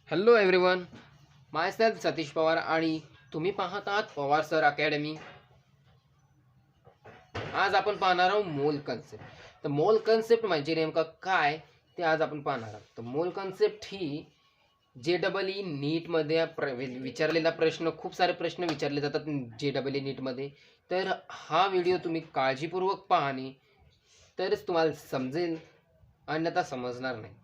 Hello everyone, माय self Satish Pawar आणि तुम्ही पाहत आहात पवार सर अकॅडमी. आज आपण पाहणार आहोत मोल कन्सेप्ट. तर मोल कन्सेप्ट म्हणजे नेमका काय ते आज आपण पाहणार आहोत. तर मोल कन्सेप्ट ही JEE नीटमध्ये विचारलेला प्रश्न, खूप सारे प्रश्न विचारले जातात JEE नीटमध्ये. तर हा व्हिडिओ तुम्ही काळजीपूर्वक पाहणे तरच तुम्हाला समजेल, अन्यथा समजणार नाही.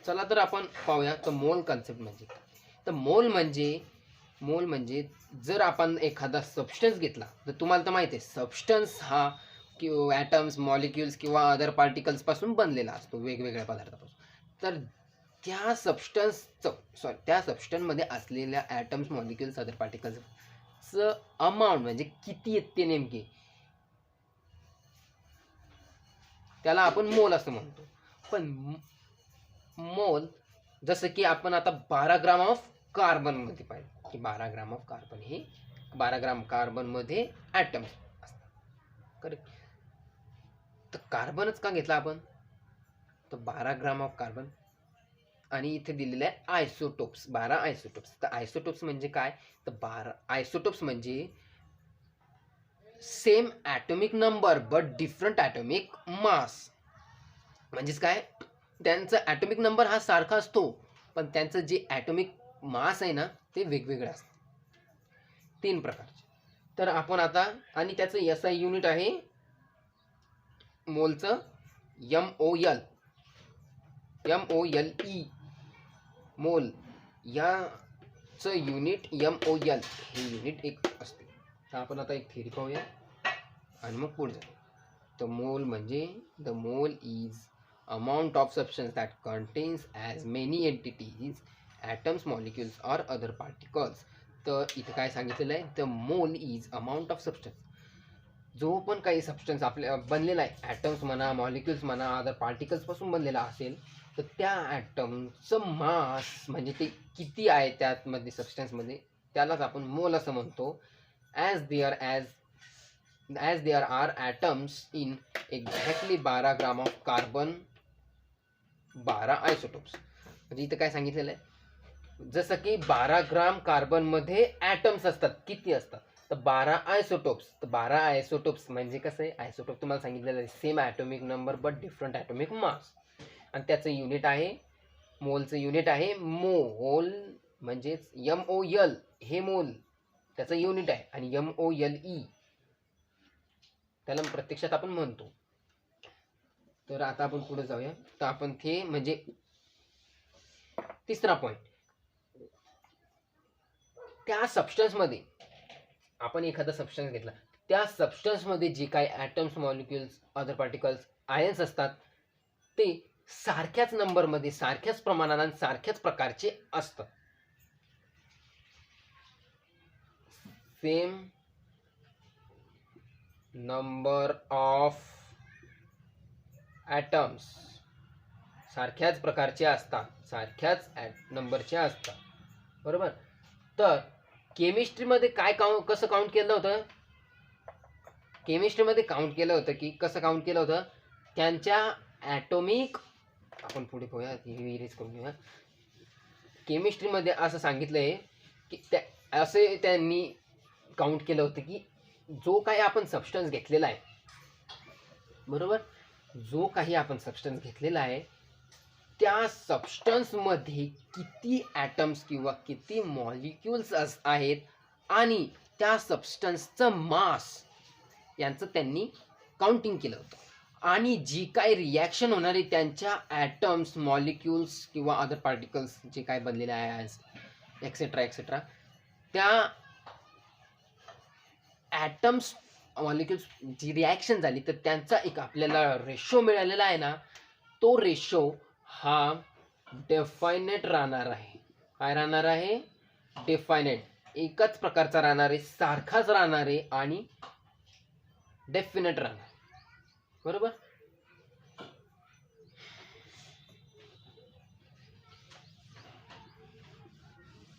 चला तर आपण पाहूया. तर मोल कन्सेप्ट म्हणजे काय. तर मोल म्हणजे जर आपण एखादा सबस्टन्स घेतला, तर तुम्हाला तर माहिती आहे सबस्टन्स हा किंवा ॲटम्स, मॉलिक्युल्स किंवा अदर पार्टिकल्सपासून बनलेला असतो, वेगवेगळ्या पदार्थापासून. तर त्या सबस्टन्समध्ये असलेल्या ॲटम्स, मॉलिक्युल्स, अदर पार्टिकल्सचं अमाऊंट म्हणजे किती येते नेमके, त्याला आपण मोल असं म्हणतो. पण मोल जसं की आपण आता 12 ग्राम ऑफ कार्बनमध्ये पाहिजे की 12 ग्राम ऑफ कार्बन हे 12 ग्राम कार्बनमध्ये ॲटम्स असतात. करेक्ट. तर कार्बनच का घेतला आपण, तर 12 ग्राम ऑफ कार्बन आणि इथे दिलेलं आहे आयसोटोप्स, 12 आयसोटोप्स. तर आयसोटोप्स म्हणजे काय, तर 12 आयसोटोप्स म्हणजे same atomic number but different atomic mass. म्हणजेच काय, त्यांचा ॲटॉमिक नंबर हा सारखा असतो, पण त्यांचं जे ॲटॉमिक मास आहे ना ते वेगवेगळं असतं. 3 प्रकारचे. तर आपण आता, आणि त्याचं SI युनिट आहे मोलचं MOL, MOLE. मोल याचं युनिट MOL हे युनिट एक असते. तर आपण आता एक थेरी पाहूया आणि मग पुढे जाऊ. तर मोल म्हणजे the mole is amount of substance that contains as many entities, atoms, molecules or other particles. तर इथे काय सांगितलेलं आहे, the mole is amount of substance. जो पण काही सबस्टन्स आपल्या बनलेला आहे, ॲटम्स म्हणा, मॉलिक्युल्स म्हणा, अदर पार्टिकल्सपासून बनलेला असेल, तर त्या ॲटमचं मास म्हणजे ते किती आहे त्यामध्ये सबस्टन्समध्ये, त्यालाच आपण मोल असं म्हणतो. As there are atoms in exactly 12 gram of carbon, 12 isotopes. म्हणजे इथं काय सांगितलेलं आहे, जसं की 12 ग्राम कार्बनमध्ये ॲटम्स असतात, किती असतात, तर 12 आयसोटोप्स. तर 12 आयसोटोप्स म्हणजे कसं आहे, आयसोटोप तुम्हाला सांगितलेलं आहे same atomic number but different atomic mass. आणि त्याचं युनिट आहे, मोलचं युनिट आहे मोल. म्हणजेच MOL हे मोल त्याचं युनिट आहे आणि MOLE त्याला प्रत्यक्षात आपण म्हणतो. तर आता आपण पुढे जाऊया. तर आपण ते म्हणजे तिसरा पॉईंट, त्या सबस्टन्समध्ये आपण एखादा सबस्टन्स घेतला, त्या सबस्टन्समध्ये जे काही atoms, molecules, other particles, ions असतात, ते सारख्याच नंबरमध्ये, सारख्याच प्रमाणात आणि सारख्याच प्रकारचे असतात. सेम नंबर ऑफ ॲटम्स, सारख्याच प्रकारचे असतात, सारख्याच नंबरचे असतात, बरोबर. तर केमिस्ट्रीमध्ये काय कसं काउंट केलं होतं, केमिस्ट्रीमध्ये काउंट केलं होतं की कसं काउंट केलं होतं, त्यांच्या ॲटॉमिक, आपण पुढे पाहूया, इरेज करून घेऊया. केमिस्ट्रीमध्ये असं सांगितलं आहे की असे त्यांनी काउंट केलं होतं की जो काही आपण सबस्टन्स घेतलेला आहे, बरोबर, जो काही आपण सबस्टन्स घेतलेला आहे त्या सबस्टन्समध्ये किती ॲटम्स किंवा किती मॉलिक्युल्स आहेत आणि त्या सबस्टन्सचं मास यांचं त्यांनी काउंटिंग केलं होतं. आणि जी काय रिॲक्शन होणार आहे त्यांच्या ॲटम्स, मॉलिक्युल्स किंवा अदर पार्टिकल्स जे काय बनलेले आहे एक्सेट्रा त्या ॲटम्स, मॉलिक्युल्स जी रिॲक्शन झाली, तर त्यांचा एक आपल्याला रेशो मिळालेला आहे ना, तो रेशो हा डेफायनेट राहणार आहे. काय राहणार आहे, डेफायनेट, एकच प्रकारचा राहणार आहे, सारखाच राहणार आहे आणि डेफिनेट राहणार, बरोबर.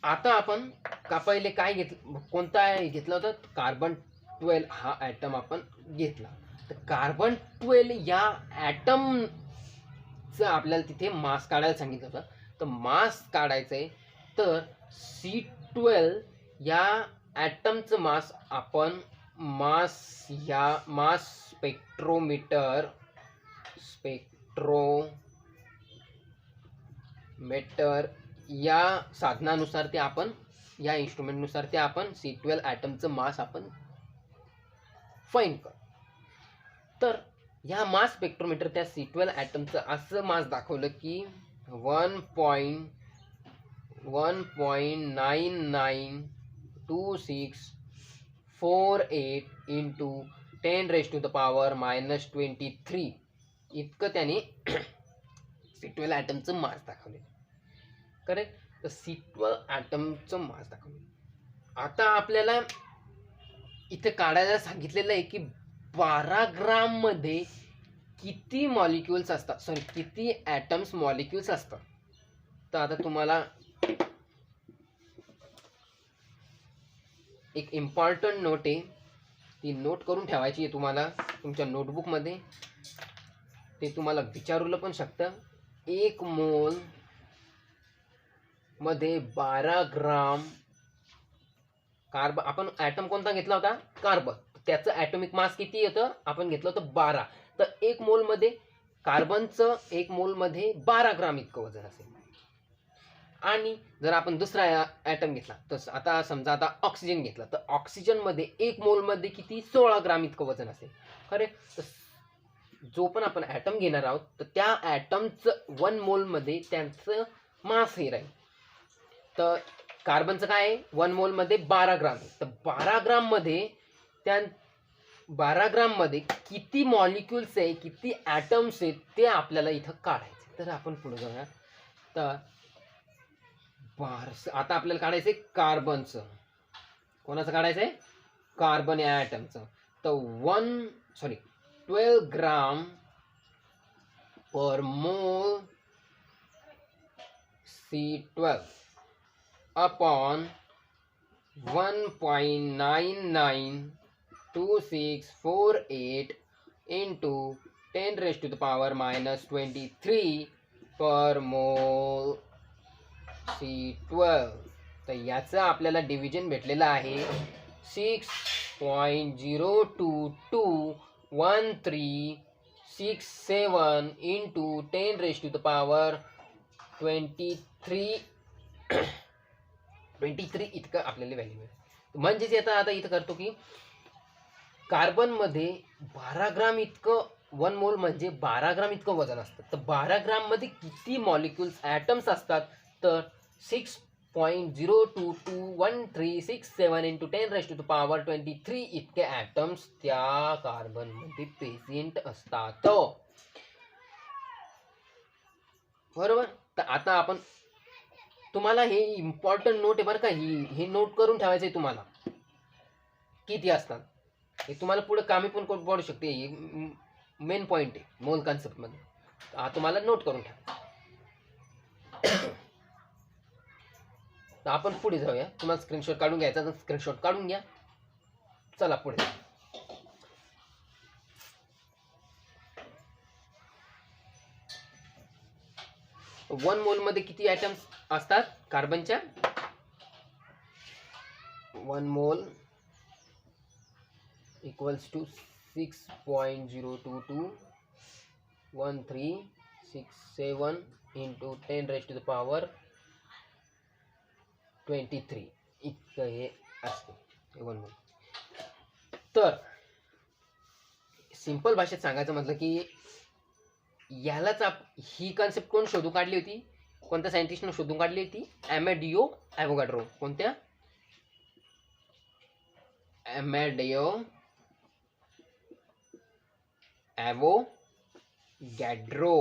आता आपण का पहिले काय घेतलं, कोणता घेतला होता, कार्बन 12 हा ॲटम आपण घेतला. तर कार्बन 12 या ॲटमचं आपल्याला तिथे मास काढायला सांगितलं होतं. तर मास काढायचंय. तर C12 या ॲटमचं मास आपण मास स्पेक्ट्रोमीटर या साधनानुसार ते आपण या इन्स्ट्रुमेंटनुसार ते आपण C12 ॲटमचं मास आपण फाईंड कर. तर या मास स्पेक्ट्रोमीटर त्या C12 ॲटमचं असं मास दाखवलं की 1.992648 इंटू 10⁻⁻23 इतकं त्याने C12 ॲटमचं मास दाखवले. करेक्ट. तर C12 ॲटमचं मास दाखवले. आता आपल्याला इथे काढायला सांगितलेलं आहे की 12 ग्राम मध्ये किती मॉलिक्युल्स असतात, सॉरी किती ॲटम्स मॉलिक्युल्स असतात. तर आता तुम्हाला एक इम्पॉर्टंट नोट आहे, ती नोट करून ठेवायची आहे तुम्हाला तुमच्या नोटबुकमध्ये. ते तुम्हाला विचारलं पण शकतं. 1 मोल मध्ये 12 ग्राम कार्बन. आपण ॲटम कोणता घेतला होता? कार्बन. त्याचं ॲटॉमिक मास किती येतं? आपण घेतलं होतं 12. तर 1 मोल मध्ये कार्बनचं 1 मोल मध्ये 12 ग्राम इतकं वजन असेल. आणि जर आपण दुसरा ॲटम घेतला, तर आता समजा आता ऑक्सिजन घेतला, तर ऑक्सिजन मध्ये 1 मोल मध्ये किती? 16 ग्राम इतकं वजन असेल. खरे. तर जो पण आपण ॲटम घेणार आहोत, तर त्या ॲटमचं 1 मोल मध्ये त्यांचं मास हे राहील. तर कार्बनचं काय आहे? 1 मोल मध्ये 12 ग्राम आहे. तर 12 ग्राम मध्ये 12 ग्राम मध्ये किती मॉलिक्युल्स आहे, किती ॲटम्स आहेत ते आपल्याला इथं काढायचे. तर आपण पुढे जाऊया. तर आता आपल्याला काढायचंय कार्बनचं. कोणाचं काढायचंय? कार्बन या ॲटमचं. तर 12 ग्राम पर मोल C12 अपॉन 1.992648 इंटू 10⁻⁻23 पर मोल C12. तर याचं आपल्याला डिव्हिजन भेटलेलं आहे 6.0221367 इंटू 10⁻23 इतकं आपल्याला व्हॅल्यू मिळेल. म्हणजेच आता इथं करतो की कार्बन मध्ये 12 ग्राम इतकं 1 मोल म्हणजे 12 ग्राम इतकं वजन असतं. तर 12 ग्राम मध्ये किती मॉलिक्युल्स ॲटम्स असतात? तर 6.0221367 इंटू 10⁻23 इतके ॲटम्स त्या कार्बन मध्ये प्रेझेंट असतात. बरोबर. तर आता आपण तुम्हाला हे इम्पॉर्टंट नोट आहे बरं का, हे नोट करून ठेवायचं आहे तुम्हाला किती असतात. हे तुम्हाला पुढे कामी पण पडू शकते. मेन पॉइंट आहे मोल कॉन्सेप्ट मध्ये. तुम्हाला नोट करून ठेवा. तर आपण पुढे जाऊया. तुम्हाला स्क्रीनशॉट काढून घ्यायचा तर स्क्रीनशॉट काढून घ्या. चला पुढे. 1 मोल मध्ये किती ॲटम्स असतात कार्बनच्या? 1 मोल इक्वल्स टू 6.0221367 इंटू 10⁻23 इतकं हे असतं 1 मोल. तर सिंपल भाषेत सांगायचं म्हटलं की यालाच ही कन्सेप्ट कोण शोधून काढली होती? कोणत्या सायंटिस्टने शोधून काढली होती? अमॅडिओ ॲव्होगाड्रो. कोणत्या? अमॅडिओ ॲव्होगॅड्रो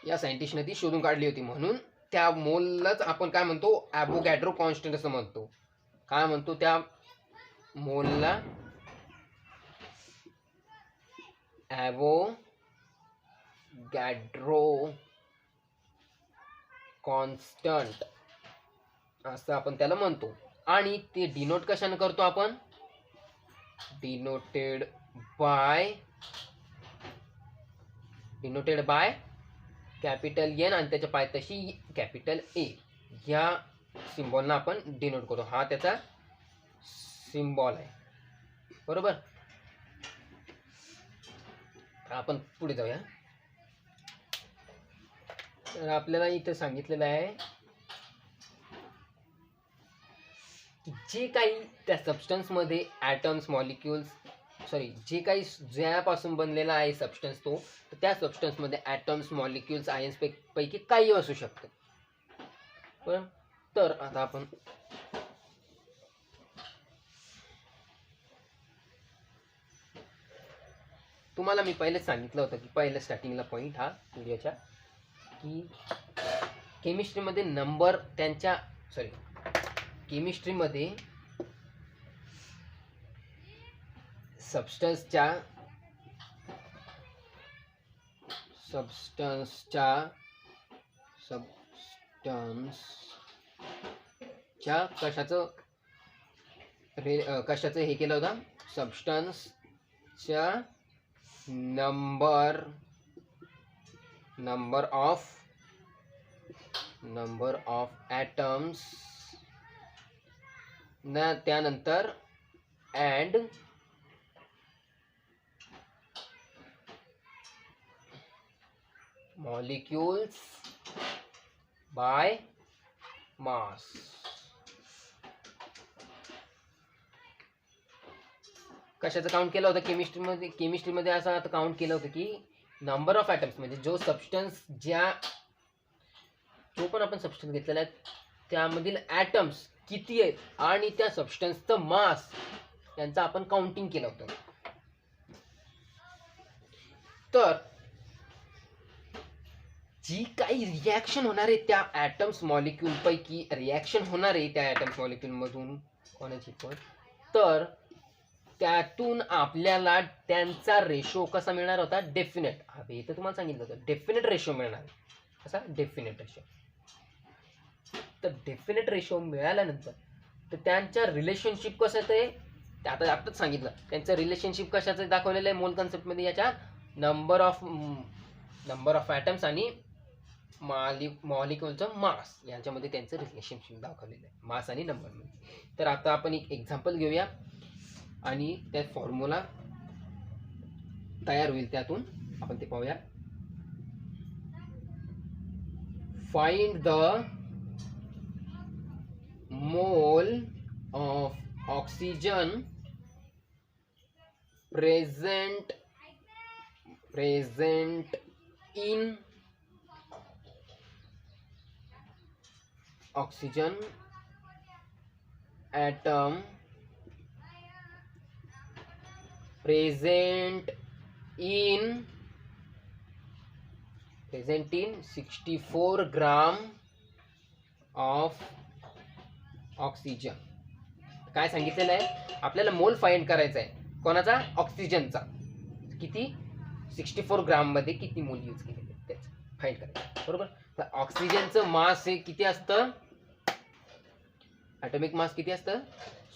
या सायंटिस्टने ती शोधून काढली होती. म्हणून त्या मोललाच आपण काय म्हणतो? ॲव्होगॅड्रो कॉन्स्टंट असं म्हणतो. काय म्हणतो त्या मोलला? ॲव्होगॅड्रो कॉन्स्टंट असं आपण त्याला म्हणतो. आणि ते डिनोट कशाने करतो आपण? डिनोटेड बाय कॅपिटल एन आणि त्याच्या पायथ्याशी कॅपिटल ए ह्या सिम्बॉलना आपण डिनोट करू. हा त्याचा सिम्बॉल आहे. बरोबर. आपण पुढे जाऊया. तर आपल्याला इथे सांगितलेलं आहे की जे काही त्या सबस्टन्समध्ये ॲटम्स मॉलिक्युल्स जे काही ज्यापासून बनलेला आहे सबस्टन्स तो, तर त्या सबस्टन्समध्ये ॲटम्स मॉलिक्युल्स आयन्स पैकी काही असू शकतं. बरं. तर आता आपण तुम्हाला मी पहिलेच सांगितलं होतं की पहिल्या स्टार्टिंगला पॉईंट हा व्हिडिओच्या की केमिस्ट्रीमध्ये नंबर त्यांच्या केमिस्ट्रीमध्ये सबस्टन्सच्या कशाचं हे केलं होतं. सबस्टन्सच्या नंबर ऑफ ॲटम्स ना त्यानंतर अँड मॉलिक्युल्स बाय मास. कशाचं काउंट केलं होतं केमिस्ट्रीमध्ये असं आता काउंट केलं होतं की नंबर ऑफ ॲटम्स म्हणजे जो पण आपण सबस्टन्स घेतलेला आहे त्यामधील ॲटम्स किती आहेत आणि त्या सबस्टन्सचं मास यांचं आपण काउंटिंग केलं होतं. तर जी काही रिॲक्शन होणार आहे त्या ॲटम्स मॉलिक्यूल पैकी रिॲक्शन होणार आहे त्या ॲटम्स मॉलिक्यूल मधून कोणाची पण, तर त्यातून आपल्याला त्यांचा रेशो कसा मिळणार होता. डेफिनेट. हे तर तुम्हाला सांगितलं होतं डेफिनेट रेशो मिळणार. कसा डेफिनेट रेशो. तर डेफिनेट रेशो मिळाल्यानंतर तर त्यांच्या रिलेशनशिप कसं ते आताच सांगितलं. त्यांचं रिलेशनशिप कशाचं दाखवलेलं आहे मोल कन्सेप्टमध्ये. याच्या नंबर ऑफ ॲटम्स आणि मॉलिक्युलचं मास यांच्यामध्ये त्यांचं रिलेशनशिप दाखवलेलं आहे मास आणि नंबरमध्ये. तर आता आपण एक एक्झाम्पल घेऊया आणि त्या फॉर्म्युला तयार होईल त्यातून आपण ते पाहूया. Find the mole of oxygen present in oxygen atom present in 64 gram of oxygen. काय सांगितलेलं आहे आपल्याला मोल फाइंड करायचा आहे कोणाचा ऑक्सिजनचा. किती 64 ग्राम मध्ये किती मोल यूज केलेले त्याचं फाइंड करायचं. बरोबर. तर ऑक्सिजनचं मास हे किती असतं ॲटॉमिक मास किती असतं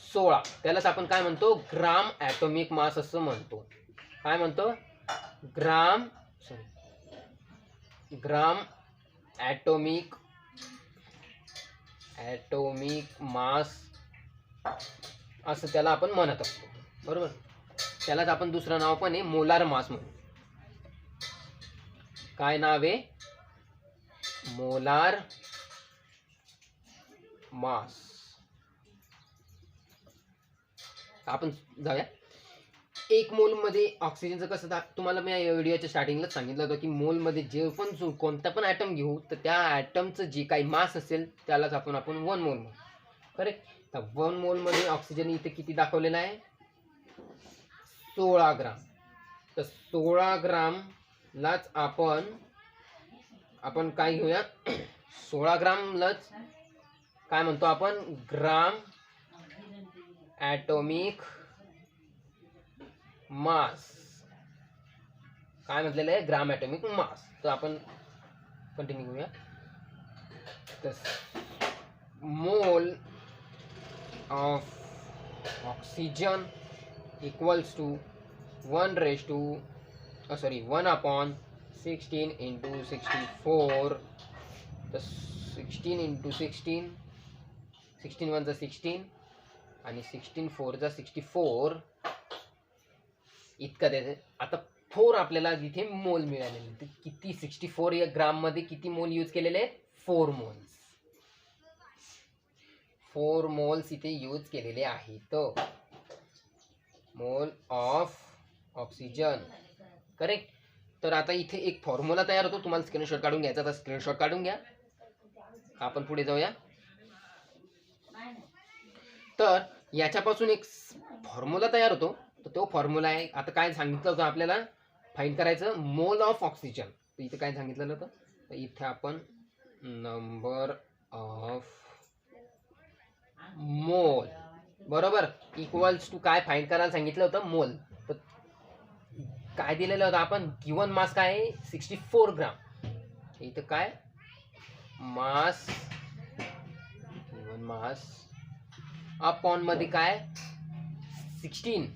16. त्यालाच आपण काय म्हणतो ग्राम ॲटॉमिक मास असं म्हणतो. काय म्हणतो ग्राम ॲटॉमिक मास असं त्याला आपण म्हणत असतो. बरोबर. त्यालाच आपण दुसरं नाव पण आहे मोलार मास म्हणून. काय नाव आहे मोलार मास. आपण जाऊया. एक मोल मध्ये ऑक्सिजनचं कसं तुम्हाला मी या व्हिडिओच्या स्टार्टिंगलाच सांगितलं होतं की मोल मध्ये जे पण कोणता पण ॲटम घेऊ तर त्या ॲटमचं जे काही मास असेल त्यालाच आपण 1 मोल म्हणू. करेक्ट. तर 1 मोल मध्ये ऑक्सिजन इथे किती दाखवलेला आहे 16 ग्राम. तर 16 ग्रामलाच आपण काय घेऊया 16 ग्रामलाच काय म्हणतो आपण ग्राम ॲटॉमिक मास. काय म्हटलेलं आहे ग्राम ॲटॉमिक मास. तर आपण कंटिन्यू करूया. तर mole of oxygen equals to 1/16 16 into 64, तर 16 into 16, 16 1 16 आणि 16 4 64 इतका द्यायचं. आता 4 आपल्याला इथे मोल मिळालेले, तर किती 64 या ग्राममध्ये किती मोल यूज केलेले आहेत? 4 मोल्स. 4 मोल्स इथे यूज केलेले आहेत. मोल ऑफ ऑक्सिजन, करेक्ट. तर आता इथे एक फॉर्म्युला तयार होतो. तुम्हाला स्क्रीनशॉट काढून घ्यायचा तर स्क्रीनशॉट काढून घ्या. आपण पुढे जाऊया. तर याच्यापासून एक फॉर्म्युला तयार होतो. तर तो फॉर्म्युला आहे, आता काय सांगितलं होतं आपल्याला फाइंड करायचं मोल ऑफ ऑक्सिजन. तर इथे काय सांगितलेलं होतं, तर इथे आपण नंबर ऑफ मोल बरोबर इक्वल्स टू काय फाइंड करायला सांगितलं होतं? मोल. तर काय दिलेलं होतं आपण? गिवन मास काय आहे? 64 ग्राम. इथं काय मास, गिवन मास अपॉन मध्ये काय 16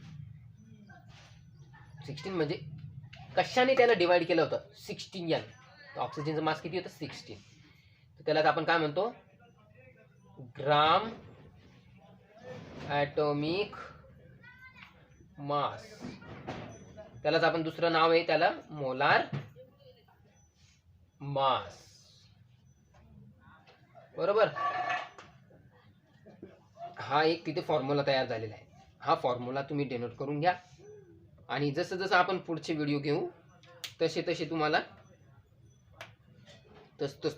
म्हणजे कशाने त्याला डिवाइड केलं होतं? 16 n. तर ऑक्सिजनचं मास किती होतं? 16. तर त्याला आपण काय म्हणतो? ग्राम ॲटॉमिक मास. त्यालाच आपण दुसरं नाव आहे त्याला मोलार मास, बरोबर. हा एक तिथे फॉर्म्युला तयार झालेला आहे. हा फॉर्म्युला तुम्ही डेनोट करून घ्या आणि जसं जसं आपण पुढचे व्हिडिओ घेऊ तसे तसे तुम्हाला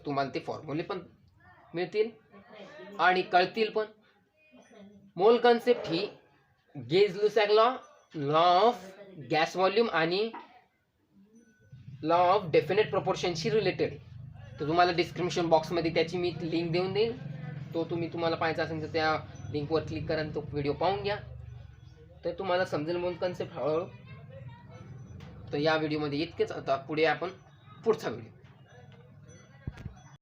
तुम्हाला ते फॉर्म्युले पण मिळतील आणि कळतील पण. मोल कन्सेप्ट ही Gay Lussac law, law of gas volume आणि लॉ ऑफ डेफिनेट प्रोपोर्शनशी रिलेटेड आहे. तर तुम्हाला डिस्क्रिप्शन बॉक्समध्ये त्याची मी लिंक देऊन देईन. तुम्हाला पाहायचा असेल तर त्या लिंकवर क्लिक करा आणि तो व्हिडिओ पाहून घ्या. तर तुम्हाला समजेल मोल कन्सेप्ट हळूहळू. तर या व्हिडिओमध्ये इतकेच. आता पुढे आपण पुढचा व्हिडिओ